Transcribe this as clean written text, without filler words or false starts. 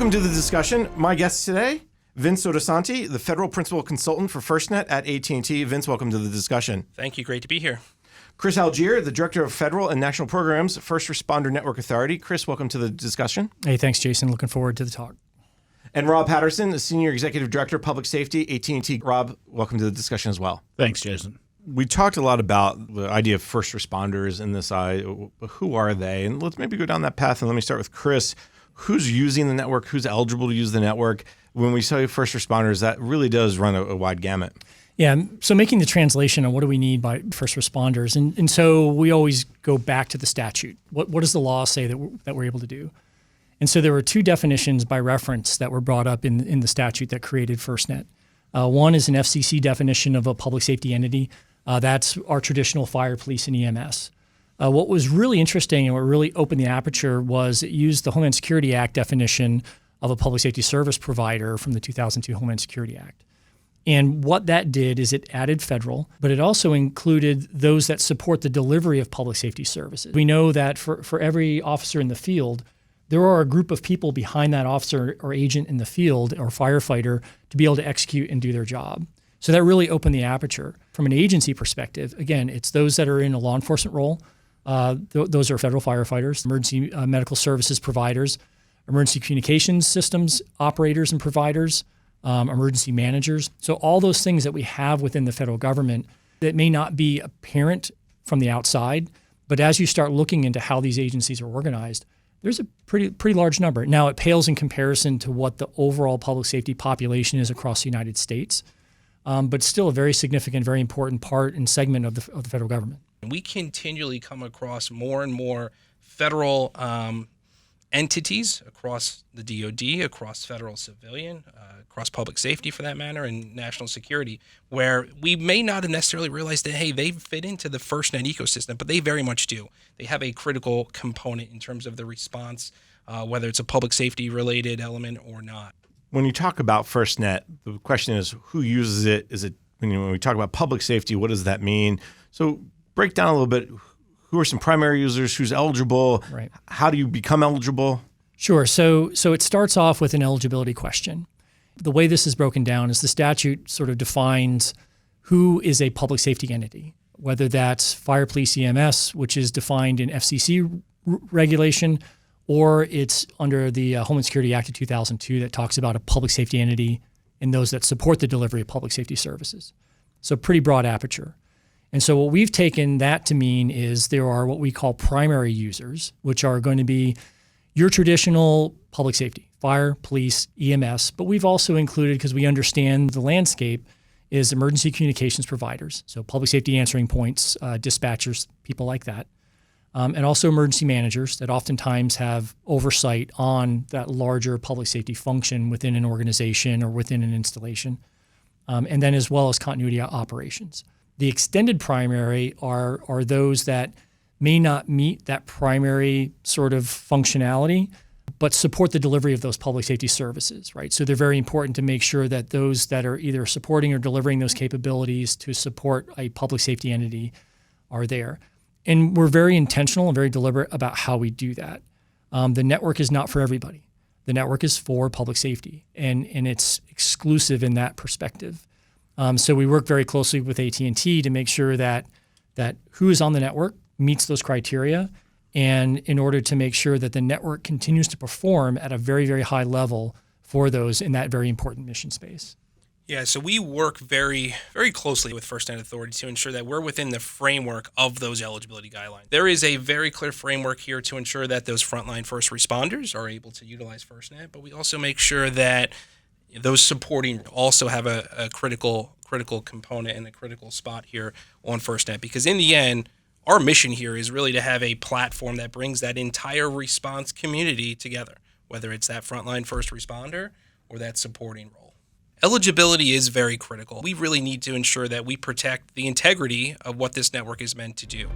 Welcome to the discussion. My guest today, Vince Sotosanti, the Federal Principal Consultant for FirstNet at AT&T. Vince, welcome to the discussion. Thank you. Great to be here. Chris Algier, the Director of Federal and National Programs, First Responder Network Authority. Chris, welcome to the discussion. Hey, thanks, Jason. Looking forward to the talk. And Rob Patterson, the Senior Executive Director of Public Safety, AT&T. Rob, welcome to the discussion as well. Thanks, Jason. We talked a lot about the idea of first responders in this. Who are they? And let's maybe go down that path. And let me start with Chris. Who's using the network? Who's eligible to use the network? When we say first responders, that really does run a wide gamut. Yeah, so making the translation on what do we need by first responders. And so we always go back to the statute. What does the law say that we're able to do? And so there were two definitions by reference that were brought up in the statute that created FirstNet. One is an FCC definition of a public safety entity. That's our traditional fire, police, and EMS. What was really interesting and what really opened the aperture was it used the Homeland Security Act definition of a public safety service provider from the 2002 Homeland Security Act. And what that did is it added federal, but it also included those that support the delivery of public safety services. We know that for every officer in the field, there are a group of people behind that officer or agent in the field or firefighter to be able to execute and do their job. So that really opened the aperture. From an agency perspective, again, it's those that are in a law enforcement role. Those are federal firefighters, emergency medical services providers, emergency communications systems operators and providers, emergency managers. So all those things that we have within the federal government that may not be apparent from the outside, but as you start looking into how these agencies are organized, there's a pretty large number. Now, it pales in comparison to what the overall public safety population is across the United States, but still a very significant, very important part and segment of the federal government. We continually come across more and more federal entities across the DoD, across federal civilian, across public safety for that matter, and national security, where we may not have necessarily realized that, hey, they fit into the FirstNet ecosystem, but they very much do. They have a critical component in terms of the response, whether it's a public safety related element or not. When you talk about FirstNet, the question is who uses it? Is it when we talk about public safety, what does that mean? So break down a little bit. Who are some primary users? Who's eligible? Right. How do you become eligible? Sure. So it starts off with an eligibility question. The way this is broken down is the statute sort of defines who is a public safety entity, whether that's fire, police, EMS, which is defined in FCC regulation, or it's under the Homeland Security Act of 2002 that talks about a public safety entity and those that support the delivery of public safety services. So pretty broad aperture. And so what we've taken that to mean is there are what we call primary users, which are going to be your traditional public safety, fire, police, EMS, but we've also included, because we understand the landscape, is emergency communications providers, so public safety answering points, dispatchers, people like that, and also emergency managers that oftentimes have oversight on that larger public safety function within an organization or within an installation, and then as well as continuity operations. The extended primary are those that may not meet that primary sort of functionality, but support the delivery of those public safety services, right? So they're very important to make sure that those that are either supporting or delivering those capabilities to support a public safety entity are there. And we're very intentional and very deliberate about how we do that. The network is not for everybody. The network is for public safety, and it's exclusive in that perspective. So we work very closely with AT&T to make sure that who is on the network meets those criteria, and in order to make sure that the network continues to perform at a very, very high level for those in that very important mission space. Yeah, so we work very, very closely with FirstNet Authority to ensure that we're within the framework of those eligibility guidelines. There is a very clear framework here to ensure that those frontline first responders are able to utilize FirstNet, but we also make sure that those supporting also have a critical component and a critical spot here on FirstNet, because in the end, our mission here is really to have a platform that brings that entire response community together, whether it's that frontline first responder or that supporting role. Eligibility is very critical. We really need to ensure that we protect the integrity of what this network is meant to do.